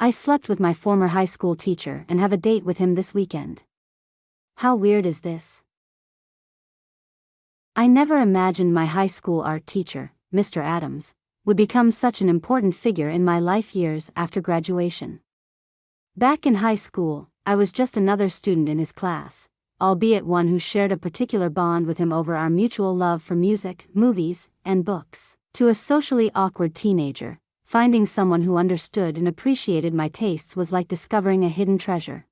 I slept with my former high school teacher and have a date with him this weekend. How weird is this? I never imagined my high school art teacher, Mr. Adams, would become such an important figure in my life years after graduation. Back in high school, I was just another student in his class, albeit one who shared a particular bond with him over our mutual love for music, movies, and books. To a socially awkward teenager, finding someone who understood and appreciated my tastes was like discovering a hidden treasure.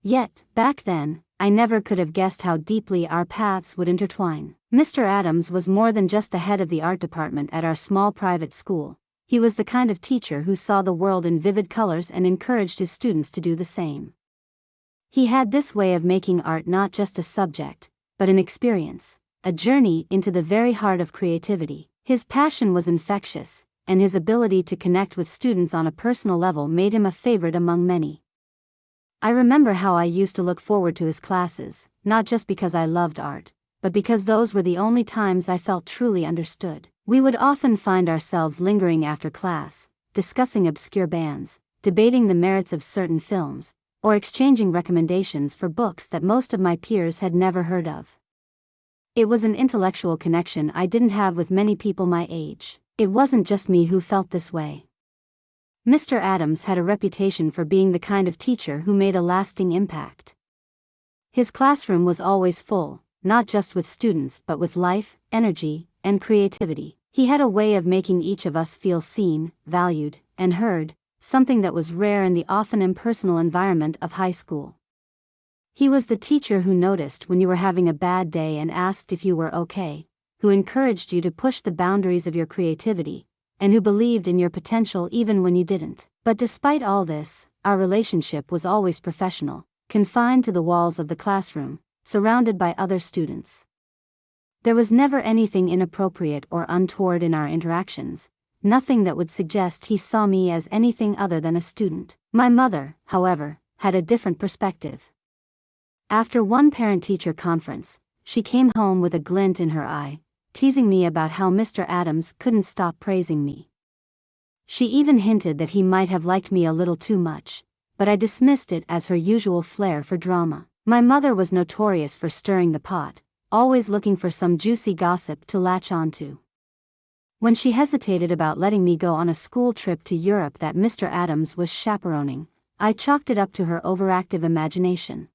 Yet, back then, I never could have guessed how deeply our paths would intertwine. Mr. Adams was more than just the head of the art department at our small private school. He was the kind of teacher who saw the world in vivid colors and encouraged his students to do the same. He had this way of making art not just a subject, but an experience, a journey into the very heart of creativity. His passion was infectious, and his ability to connect with students on a personal level made him a favorite among many. I remember how I used to look forward to his classes, not just because I loved art, but because those were the only times I felt truly understood. We would often find ourselves lingering after class, discussing obscure bands, debating the merits of certain films, or exchanging recommendations for books that most of my peers had never heard of. It was an intellectual connection I didn't have with many people my age. It wasn't just me who felt this way. Mr. Adams had a reputation for being the kind of teacher who made a lasting impact. His classroom was always full, not just with students but with life, energy, and creativity. He had a way of making each of us feel seen, valued, and heard, something that was rare in the often impersonal environment of high school. He was the teacher who noticed when you were having a bad day and asked if you were okay, who encouraged you to push the boundaries of your creativity, and who believed in your potential even when you didn't. But despite all this, our relationship was always professional, confined to the walls of the classroom, surrounded by other students. There was never anything inappropriate or untoward in our interactions, nothing that would suggest he saw me as anything other than a student. My mother, however, had a different perspective. After one parent-teacher conference, she came home with a glint in her eye, teasing me about how Mr. Adams couldn't stop praising me. She even hinted that he might have liked me a little too much, but I dismissed it as her usual flair for drama. My mother was notorious for stirring the pot, always looking for some juicy gossip to latch onto. When she hesitated about letting me go on a school trip to Europe that Mr. Adams was chaperoning, I chalked it up to her overactive imagination.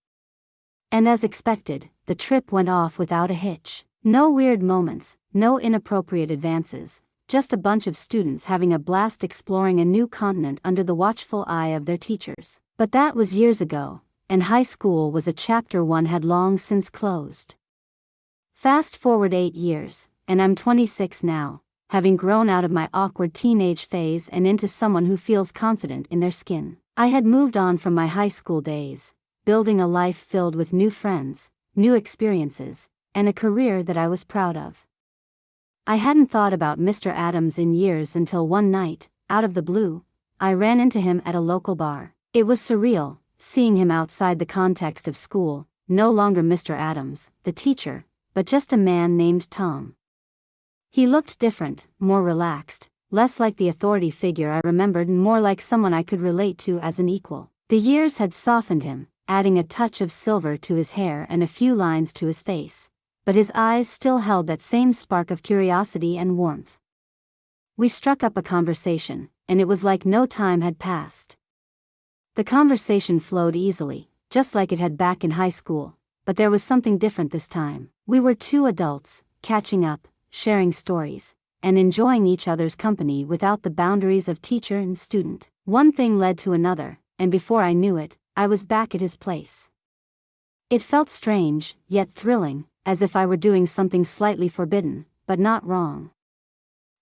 And as expected, the trip went off without a hitch. No weird moments, no inappropriate advances, just a bunch of students having a blast exploring a new continent under the watchful eye of their teachers. But that was years ago, and high school was a chapter one had long since closed. Fast forward 8 years, and I'm 26 now, having grown out of my awkward teenage phase and into someone who feels confident in their skin. I had moved on from my high school days, building a life filled with new friends, new experiences, and a career that I was proud of. I hadn't thought about Mr. Adams in years until one night, out of the blue, I ran into him at a local bar. It was surreal, seeing him outside the context of school, no longer Mr. Adams, the teacher, but just a man named Tom. He looked different, more relaxed, less like the authority figure I remembered and more like someone I could relate to as an equal. The years had softened him, adding a touch of silver to his hair and a few lines to his face, but his eyes still held that same spark of curiosity and warmth. We struck up a conversation, and it was like no time had passed. The conversation flowed easily, just like it had back in high school, but there was something different this time. We were two adults, catching up, sharing stories, and enjoying each other's company without the boundaries of teacher and student. One thing led to another, and before I knew it, I was back at his place. It felt strange, yet thrilling, as if I were doing something slightly forbidden, but not wrong.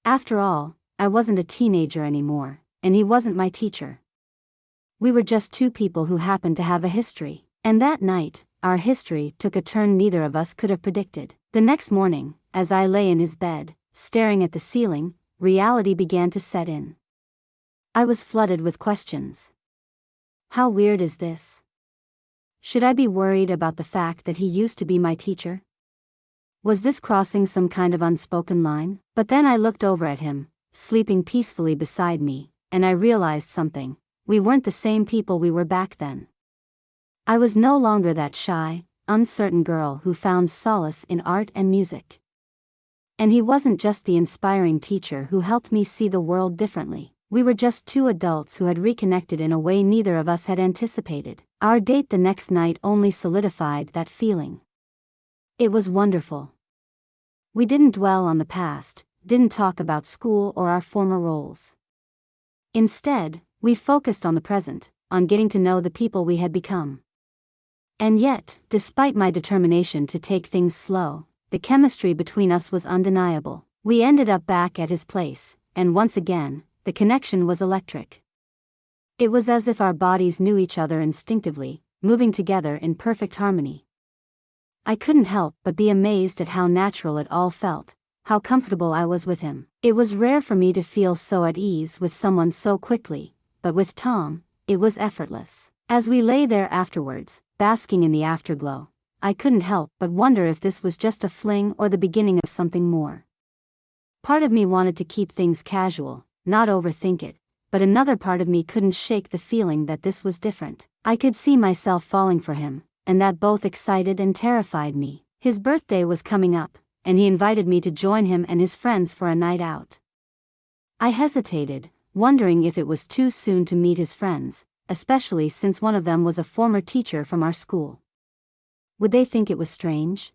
After all, I wasn't a teenager anymore, and he wasn't my teacher. We were just two people who happened to have a history. And that night, our history took a turn neither of us could have predicted. The next morning, as I lay in his bed, staring at the ceiling, reality began to set in. I was flooded with questions. How weird is this? Should I be worried about the fact that he used to be my teacher? Was this crossing some kind of unspoken line? But then I looked over at him, sleeping peacefully beside me, and I realized something. we weren't the same people we were back then. I was no longer that shy, uncertain girl who found solace in art and music. And he wasn't just the inspiring teacher who helped me see the world differently. We were just two adults who had reconnected in a way neither of us had anticipated. Our date the next night only solidified that feeling. It was wonderful. We didn't dwell on the past, didn't talk about school or our former roles. Instead, we focused on the present, on getting to know the people we had become. And yet, despite my determination to take things slow, the chemistry between us was undeniable. We ended up back at his place, and once again, the connection was electric. It was as if our bodies knew each other instinctively, moving together in perfect harmony. I couldn't help but be amazed at how natural it all felt, how comfortable I was with him. It was rare for me to feel so at ease with someone so quickly, but with Tom, it was effortless. As we lay there afterwards, basking in the afterglow, I couldn't help but wonder if this was just a fling or the beginning of something more. Part of me wanted to keep things casual, not overthink it, but another part of me couldn't shake the feeling that this was different. I could see myself falling for him, and that both excited and terrified me. His birthday was coming up, and he invited me to join him and his friends for a night out. I hesitated, wondering if it was too soon to meet his friends, especially since one of them was a former teacher from our school. Would they think it was strange?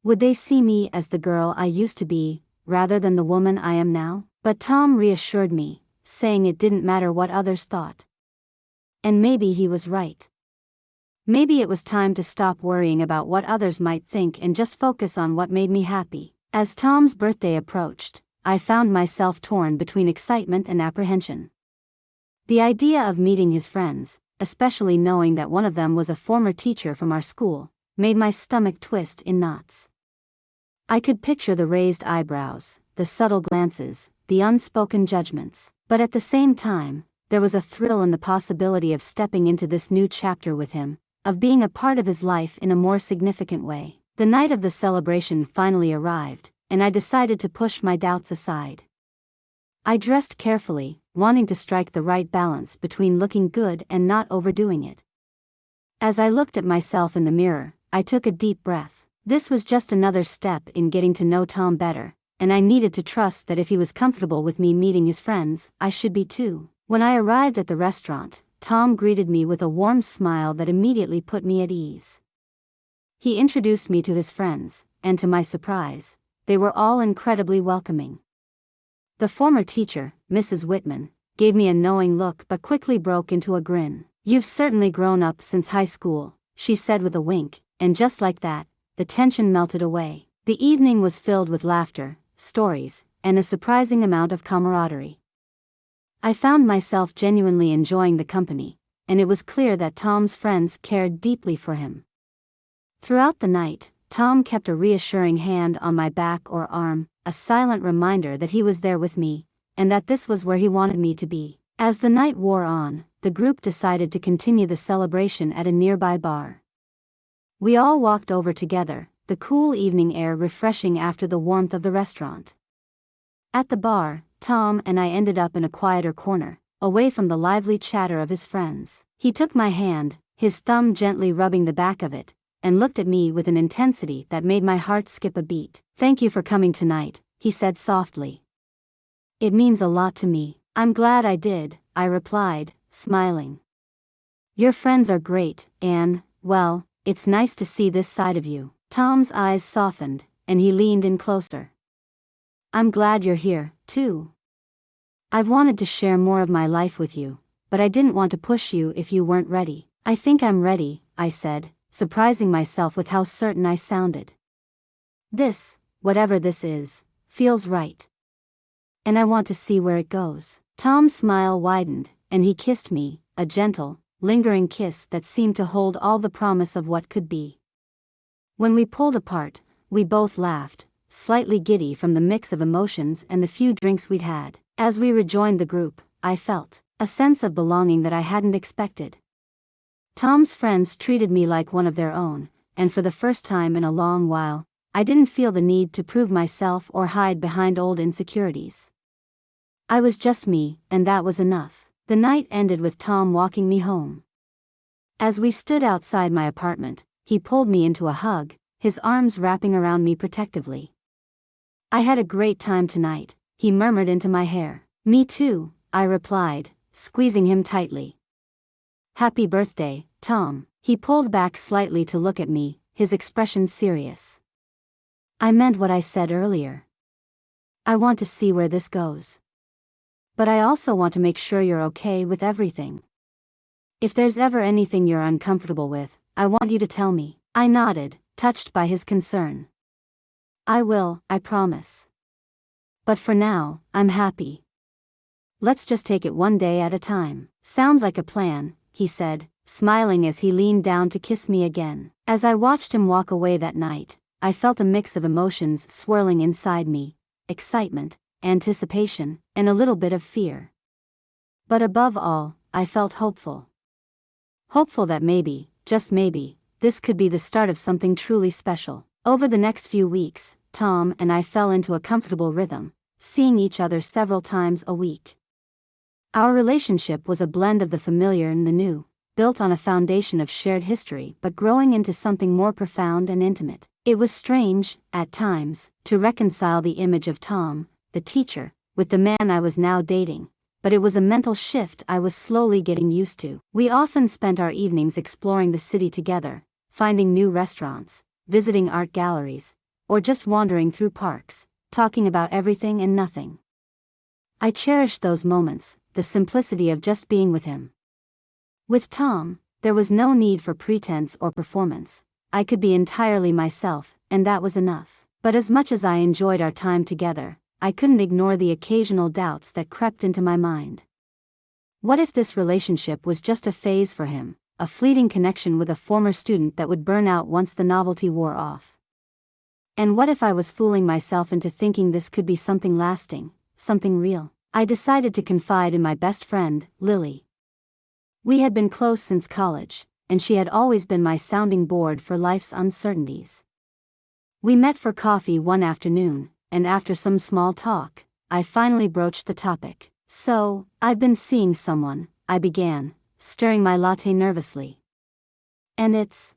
Would they see me as the girl I used to be, rather than the woman I am now? But Tom reassured me, saying it didn't matter what others thought. And maybe he was right. Maybe it was time to stop worrying about what others might think and just focus on what made me happy. As Tom's birthday approached, I found myself torn between excitement and apprehension. The idea of meeting his friends, especially knowing that one of them was a former teacher from our school, made my stomach twist in knots. I could picture the raised eyebrows, the subtle glances, the unspoken judgments, but at the same time, there was a thrill in the possibility of stepping into this new chapter with him, of being a part of his life in a more significant way. The night of the celebration finally arrived, and I decided to push my doubts aside. I dressed carefully, wanting to strike the right balance between looking good and not overdoing it. As I looked at myself in the mirror, I took a deep breath. This was just another step in getting to know Tom better, and I needed to trust that if he was comfortable with me meeting his friends, I should be too. When I arrived at the restaurant, Tom greeted me with a warm smile that immediately put me at ease. He introduced me to his friends, and to my surprise, they were all incredibly welcoming. The former teacher, Mrs. Whitman, gave me a knowing look but quickly broke into a grin. "You've certainly grown up since high school," she said with a wink, and just like that, the tension melted away. The evening was filled with laughter, stories, and a surprising amount of camaraderie. I found myself genuinely enjoying the company, and it was clear that Tom's friends cared deeply for him. Throughout the night, Tom kept a reassuring hand on my back or arm, a silent reminder that he was there with me, and that this was where he wanted me to be. As the night wore on, the group decided to continue the celebration at a nearby bar. We all walked over together, the cool evening air refreshing after the warmth of the restaurant. At the bar, Tom and I ended up in a quieter corner, away from the lively chatter of his friends. He took my hand, his thumb gently rubbing the back of it, and looked at me with an intensity that made my heart skip a beat. "Thank you for coming tonight," he said softly. "It means a lot to me." "I'm glad I did," I replied, smiling. "Your friends are great, and, well, it's nice to see this side of you." Tom's eyes softened, and he leaned in closer. "I'm glad you're here, too. I've wanted to share more of my life with you, but I didn't want to push you if you weren't ready." "I think I'm ready," I said, surprising myself with how certain I sounded. "This, whatever this is, feels right. And I want to see where it goes." Tom's smile widened, and he kissed me, a gentle, lingering kiss that seemed to hold all the promise of what could be. When we pulled apart, we both laughed, slightly giddy from the mix of emotions and the few drinks we'd had. As we rejoined the group, I felt a sense of belonging that I hadn't expected. Tom's friends treated me like one of their own, and for the first time in a long while, I didn't feel the need to prove myself or hide behind old insecurities. I was just me, and that was enough. The night ended with Tom walking me home. As we stood outside my apartment, he pulled me into a hug, his arms wrapping around me protectively. "I had a great time tonight," he murmured into my hair. "Me too," I replied, squeezing him tightly. "Happy birthday, Tom." He pulled back slightly to look at me, his expression serious. "I meant what I said earlier. I want to see where this goes. But I also want to make sure you're okay with everything. If there's ever anything you're uncomfortable with, I want you to tell me." I nodded, touched by his concern. "I will, I promise. But for now, I'm happy. Let's just take it one day at a time." "Sounds like a plan," he said, smiling as he leaned down to kiss me again. As I watched him walk away that night, I felt a mix of emotions swirling inside me: excitement, anticipation, and a little bit of fear. But above all, I felt hopeful. Hopeful that maybe, just maybe, this could be the start of something truly special. Over the next few weeks, Tom and I fell into a comfortable rhythm, seeing each other several times a week. Our relationship was a blend of the familiar and the new, built on a foundation of shared history but growing into something more profound and intimate. It was strange, at times, to reconcile the image of Tom, the teacher, with the man I was now dating, but it was a mental shift I was slowly getting used to. We often spent our evenings exploring the city together, finding new restaurants, visiting art galleries, or just wandering through parks, talking about everything and nothing. I cherished those moments, the simplicity of just being with him. With Tom, there was no need for pretense or performance. I could be entirely myself, and that was enough. But as much as I enjoyed our time together, I couldn't ignore the occasional doubts that crept into my mind. What if this relationship was just a phase for him, a fleeting connection with a former student that would burn out once the novelty wore off? And what if I was fooling myself into thinking this could be something lasting, something real? I decided to confide in my best friend, Lily. We had been close since college, and she had always been my sounding board for life's uncertainties. We met for coffee one afternoon, and after some small talk, I finally broached the topic. "So, I've been seeing someone," I began, stirring my latte nervously. "And it's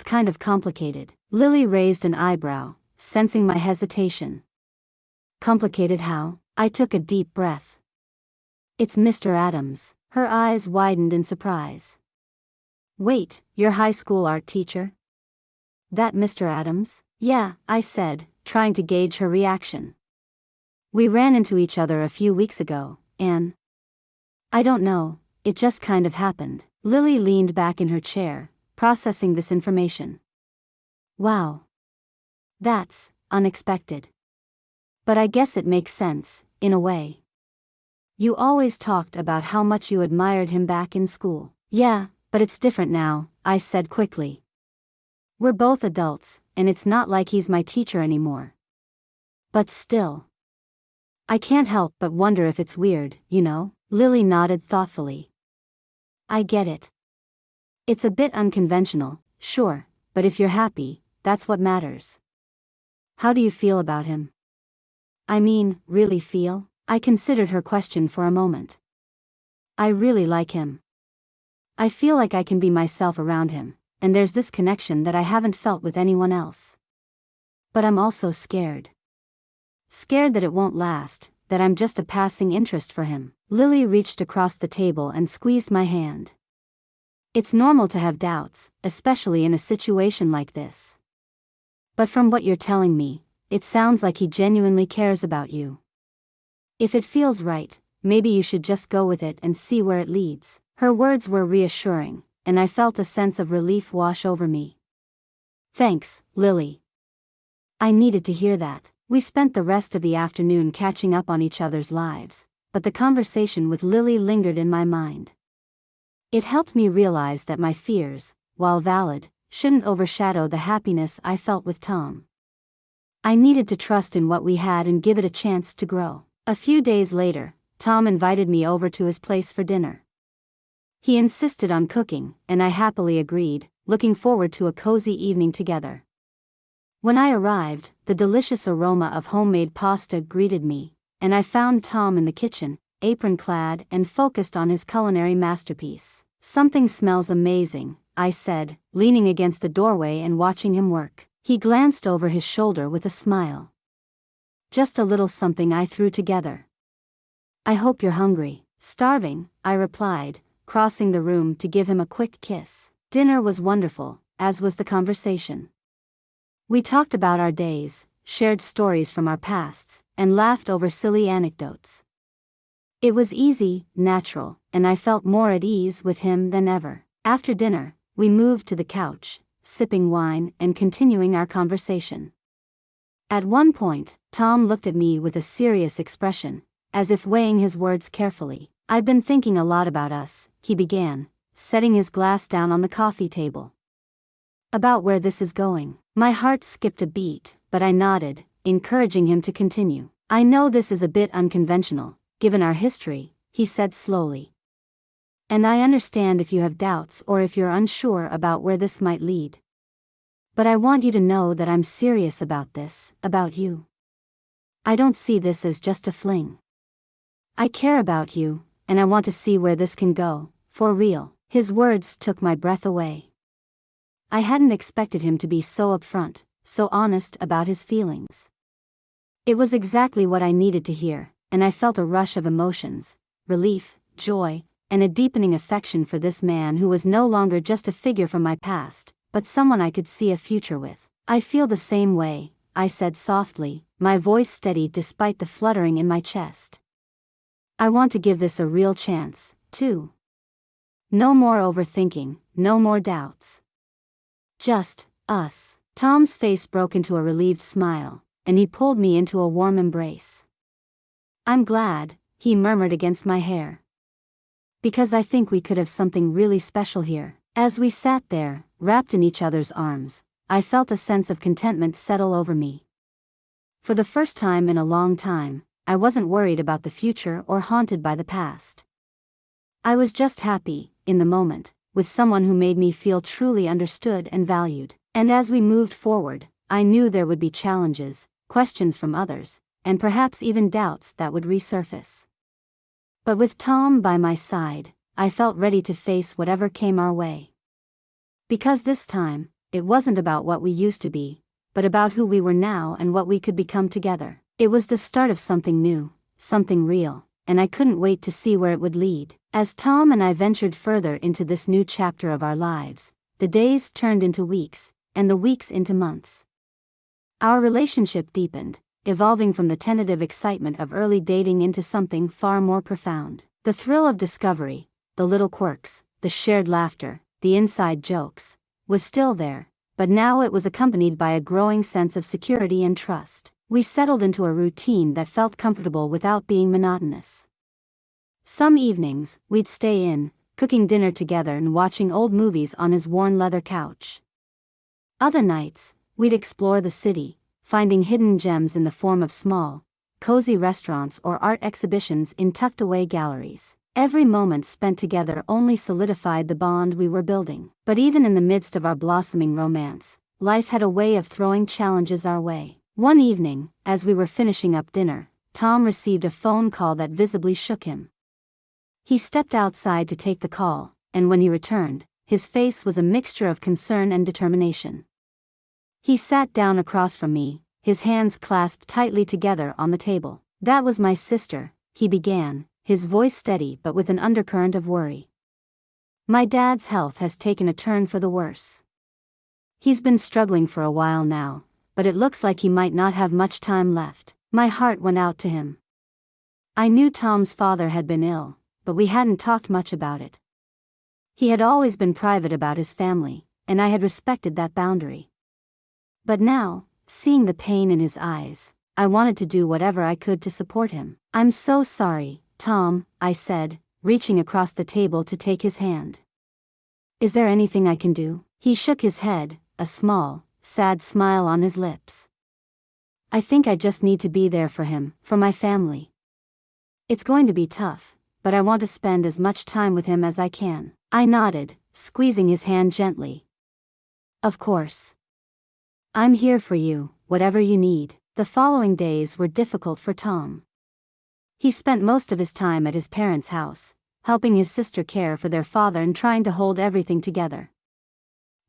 kind of complicated." Lily raised an eyebrow, sensing my hesitation. "Complicated how?" I took a deep breath. "It's Mr. Adams." Her eyes widened in surprise. "Wait, your high school art teacher? That Mr. Adams?" "Yeah," I said, trying to gauge her reaction. "We ran into each other a few weeks ago, and I don't know, it just kind of happened." Lily leaned back in her chair, processing this information. "Wow. That's unexpected. But I guess it makes sense, in a way. You always talked about how much you admired him back in school." "Yeah, but it's different now," I said quickly. "We're both adults, and it's not like he's my teacher anymore. But still, I can't help but wonder if it's weird, you know?" Lily nodded thoughtfully. "I get it. It's a bit unconventional, sure, but if you're happy, that's what matters. How do you feel about him? I mean, really feel?" I considered her question for a moment. "I really like him. I feel like I can be myself around him, and there's this connection that I haven't felt with anyone else. But I'm also scared. Scared that it won't last, that I'm just a passing interest for him." Lily reached across the table and squeezed my hand. "It's normal to have doubts, especially in a situation like this. But from what you're telling me, it sounds like he genuinely cares about you. If it feels right, maybe you should just go with it and see where it leads." Her words were reassuring, and I felt a sense of relief wash over me. "Thanks, Lily. I needed to hear that." We spent the rest of the afternoon catching up on each other's lives, but the conversation with Lily lingered in my mind. It helped me realize that my fears, while valid, shouldn't overshadow the happiness I felt with Tom. I needed to trust in what we had and give it a chance to grow. A few days later, Tom invited me over to his place for dinner. He insisted on cooking, and I happily agreed, looking forward to a cozy evening together. When I arrived, the delicious aroma of homemade pasta greeted me, and I found Tom in the kitchen, apron-clad and focused on his culinary masterpiece. "Something smells amazing," I said, leaning against the doorway and watching him work. He glanced over his shoulder with a smile. "Just a little something I threw together." "I hope you're hungry." "Starving," I replied, crossing the room to give him a quick kiss. Dinner was wonderful, as was the conversation. We talked about our days, shared stories from our pasts, and laughed over silly anecdotes. It was easy, natural, and I felt more at ease with him than ever. After dinner, we moved to the couch, sipping wine and continuing our conversation. At one point, Tom looked at me with a serious expression, as if weighing his words carefully. "I've been thinking a lot about us," he began, setting his glass down on the coffee table. "About where this is going." My heart skipped a beat, but I nodded, encouraging him to continue. "I know this is a bit unconventional, given our history," he said slowly. "And I understand if you have doubts or if you're unsure about where this might lead. But I want you to know that I'm serious about this, about you. I don't see this as just a fling. I care about you, and I want to see where this can go, for real." His words took my breath away. I hadn't expected him to be so upfront, so honest about his feelings. It was exactly what I needed to hear, and I felt a rush of emotions, relief, joy, and a deepening affection for this man who was no longer just a figure from my past, but someone I could see a future with. "I feel the same way," I said softly, my voice steady despite the fluttering in my chest. "I want to give this a real chance, too. No more overthinking, no more doubts. Just us." Tom's face broke into a relieved smile, and he pulled me into a warm embrace. "I'm glad," he murmured against my hair. "Because I think we could have something really special here." As we sat there, wrapped in each other's arms, I felt a sense of contentment settle over me. For the first time in a long time, I wasn't worried about the future or haunted by the past. I was just happy, in the moment, with someone who made me feel truly understood and valued. And as we moved forward, I knew there would be challenges, questions from others, and perhaps even doubts that would resurface. But with Tom by my side, I felt ready to face whatever came our way. Because this time, it wasn't about what we used to be, but about who we were now and what we could become together. It was the start of something new, something real, and I couldn't wait to see where it would lead. As Tom and I ventured further into this new chapter of our lives, the days turned into weeks, and the weeks into months. Our relationship deepened, evolving from the tentative excitement of early dating into something far more profound. The thrill of discovery, the little quirks, the shared laughter, the inside jokes, was still there, but now it was accompanied by a growing sense of security and trust. We settled into a routine that felt comfortable without being monotonous. Some evenings, we'd stay in, cooking dinner together and watching old movies on his worn leather couch. Other nights, we'd explore the city, finding hidden gems in the form of small, cozy restaurants or art exhibitions in tucked-away galleries. Every moment spent together only solidified the bond we were building. But even in the midst of our blossoming romance, life had a way of throwing challenges our way. One evening, as we were finishing up dinner, Tom received a phone call that visibly shook him. He stepped outside to take the call, and when he returned, his face was a mixture of concern and determination. He sat down across from me, his hands clasped tightly together on the table. "That was my sister," he began, his voice steady but with an undercurrent of worry. "My dad's health has taken a turn for the worse. He's been struggling for a while now, but it looks like he might not have much time left." My heart went out to him. I knew Tom's father had been ill, but we hadn't talked much about it. He had always been private about his family, and I had respected that boundary. But now, seeing the pain in his eyes, I wanted to do whatever I could to support him. "I'm so sorry, Tom," I said, reaching across the table to take his hand. "Is there anything I can do?" He shook his head, a small, sad smile on his lips. "I think I just need to be there for him, for my family. It's going to be tough, but I want to spend as much time with him as I can." I nodded, squeezing his hand gently. "Of course. I'm here for you, whatever you need." The following days were difficult for Tom. He spent most of his time at his parents' house, helping his sister care for their father and trying to hold everything together.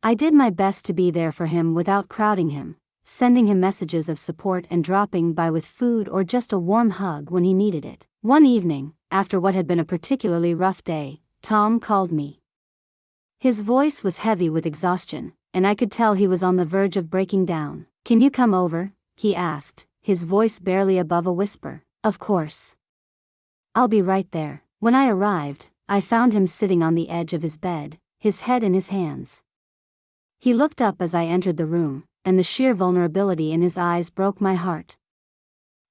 I did my best to be there for him without crowding him, sending him messages of support and dropping by with food or just a warm hug when he needed it. One evening, after what had been a particularly rough day, Tom called me. His voice was heavy with exhaustion, and I could tell he was on the verge of breaking down. "Can you come over?" he asked, his voice barely above a whisper. "Of course. I'll be right there." When I arrived, I found him sitting on the edge of his bed, his head in his hands. He looked up as I entered the room, and the sheer vulnerability in his eyes broke my heart.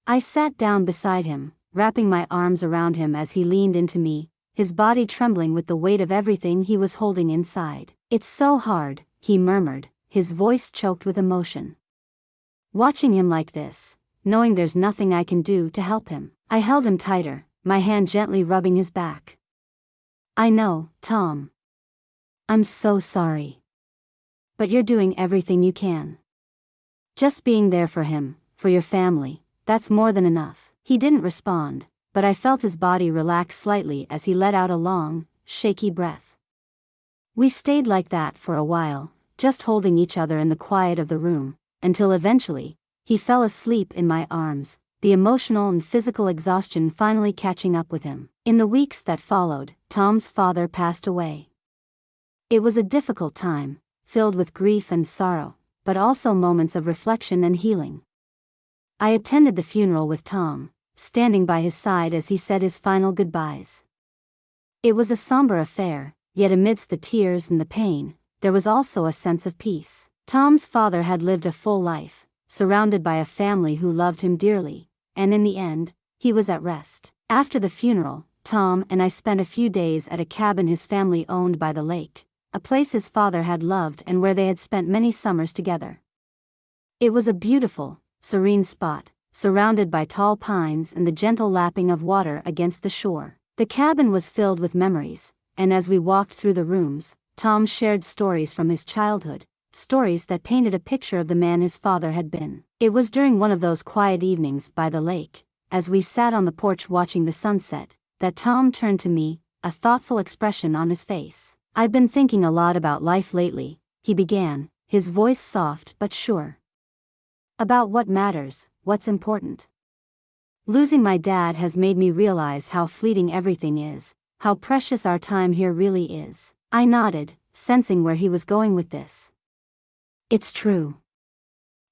I sat down beside him, wrapping my arms around him as he leaned into me, his body trembling with the weight of everything he was holding inside. "It's so hard," he murmured, his voice choked with emotion. Watching him like this, knowing there's nothing I can do to help him. I held him tighter, my hand gently rubbing his back. "I know, Tom. I'm so sorry. But you're doing everything you can. Just being there for him, for your family, that's more than enough." He didn't respond, but I felt his body relax slightly as he let out a long, shaky breath. We stayed like that for a while, just holding each other in the quiet of the room, until eventually, he fell asleep in my arms, the emotional and physical exhaustion finally catching up with him. In the weeks that followed, Tom's father passed away. It was a difficult time, filled with grief and sorrow, but also moments of reflection and healing. I attended the funeral with Tom, standing by his side as he said his final goodbyes. It was a somber affair, yet amidst the tears and the pain, there was also a sense of peace. Tom's father had lived a full life, surrounded by a family who loved him dearly, and in the end, he was at rest. After the funeral, Tom and I spent a few days at a cabin his family owned by the lake, a place his father had loved and where they had spent many summers together. It was a beautiful, serene spot, surrounded by tall pines and the gentle lapping of water against the shore. The cabin was filled with memories, and as we walked through the rooms, Tom shared stories from his childhood, stories that painted a picture of the man his father had been. It was during one of those quiet evenings by the lake, as we sat on the porch watching the sunset, that Tom turned to me, a thoughtful expression on his face. "I've been thinking a lot about life lately," he began, his voice soft but sure. "About what matters, what's important. Losing my dad has made me realize how fleeting everything is, how precious our time here really is." I nodded, sensing where he was going with this. "It's true.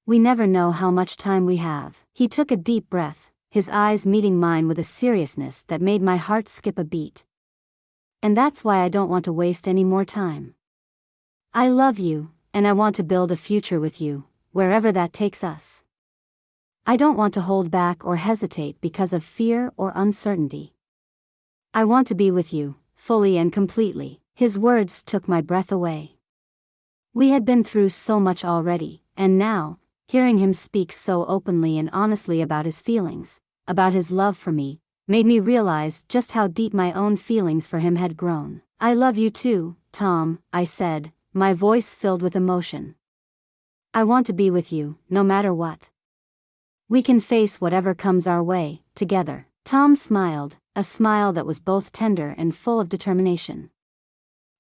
We never know how much time we have." He took a deep breath, his eyes meeting mine with a seriousness that made my heart skip a beat. "And that's why I don't want to waste any more time. I love you, and I want to build a future with you, wherever that takes us. I don't want to hold back or hesitate because of fear or uncertainty. I want to be with you, fully and completely." His words took my breath away. We had been through so much already, and now, hearing him speak so openly and honestly about his feelings, about his love for me, made me realize just how deep my own feelings for him had grown. "I love you too, Tom," I said, my voice filled with emotion. "I want to be with you, no matter what. We can face whatever comes our way, together." Tom smiled, a smile that was both tender and full of determination.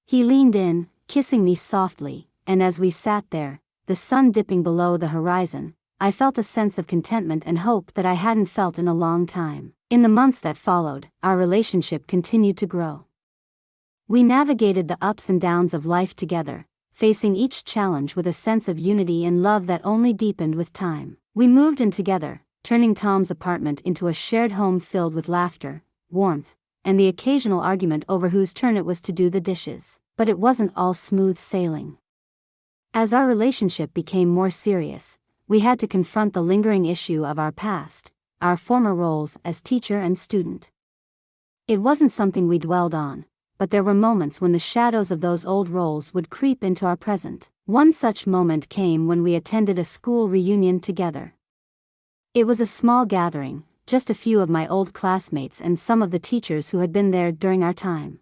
He leaned in, kissing me softly, and as we sat there, the sun dipping below the horizon, I felt a sense of contentment and hope that I hadn't felt in a long time. In the months that followed, our relationship continued to grow. We navigated the ups and downs of life together, facing each challenge with a sense of unity and love that only deepened with time. We moved in together, turning Tom's apartment into a shared home filled with laughter, warmth, and the occasional argument over whose turn it was to do the dishes. But it wasn't all smooth sailing. As our relationship became more serious, we had to confront the lingering issue of our past, our former roles as teacher and student. It wasn't something we dwelled on, but there were moments when the shadows of those old roles would creep into our present. One such moment came when we attended a school reunion together. It was a small gathering, just a few of my old classmates and some of the teachers who had been there during our time.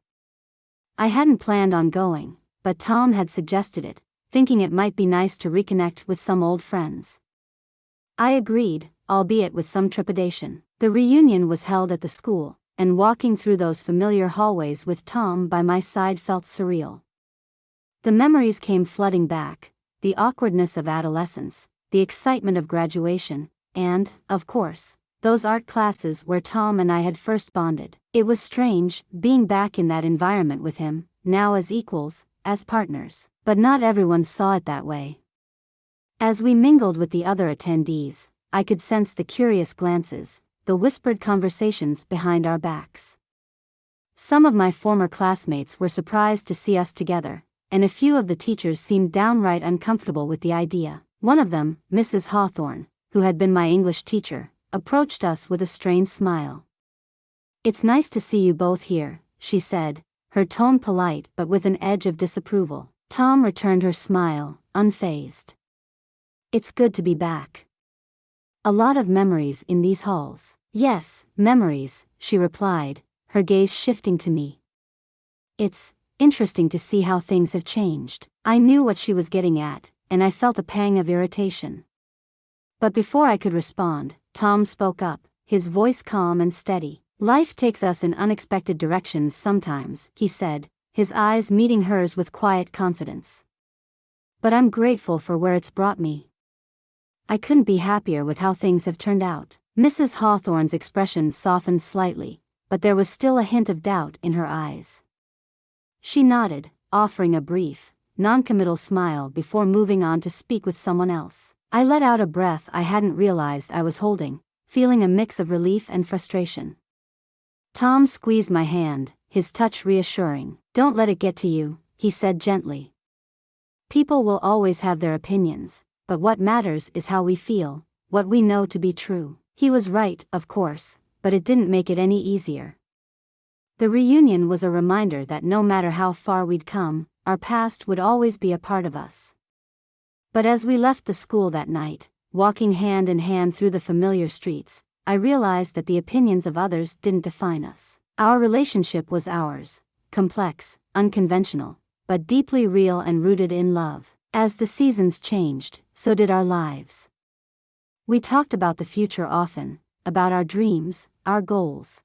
I hadn't planned on going, but Tom had suggested it, thinking it might be nice to reconnect with some old friends. I agreed, albeit with some trepidation. The reunion was held at the school, and walking through those familiar hallways with Tom by my side felt surreal. The memories came flooding back, the awkwardness of adolescence, the excitement of graduation, and, of course, those art classes where Tom and I had first bonded. It was strange, being back in that environment with him, now as equals, as partners. But not everyone saw it that way. As we mingled with the other attendees, I could sense the curious glances, the whispered conversations behind our backs. Some of my former classmates were surprised to see us together, and a few of the teachers seemed downright uncomfortable with the idea. One of them, Mrs. Hawthorne, who had been my English teacher, approached us with a strained smile. "It's nice to see you both here," she said, her tone polite but with an edge of disapproval. Tom returned her smile, unfazed. "It's good to be back. A lot of memories in these halls." "Yes, memories," she replied, her gaze shifting to me. "It's interesting to see how things have changed." I knew what she was getting at, and I felt a pang of irritation. But before I could respond, Tom spoke up, his voice calm and steady. "Life takes us in unexpected directions sometimes," he said, his eyes meeting hers with quiet confidence. "But I'm grateful for where it's brought me. I couldn't be happier with how things have turned out." Mrs. Hawthorne's expression softened slightly, but there was still a hint of doubt in her eyes. She nodded, offering a brief, non-committal smile before moving on to speak with someone else. I let out a breath I hadn't realized I was holding, feeling a mix of relief and frustration. Tom squeezed my hand, his touch reassuring. "Don't let it get to you," he said gently. "People will always have their opinions, but what matters is how we feel, what we know to be true." He was right, of course, but it didn't make it any easier. The reunion was a reminder that no matter how far we'd come, our past would always be a part of us. But as we left the school that night, walking hand in hand through the familiar streets, I realized that the opinions of others didn't define us. Our relationship was ours, complex, unconventional, but deeply real and rooted in love. As the seasons changed, so did our lives. We talked about the future often, about our dreams, our goals.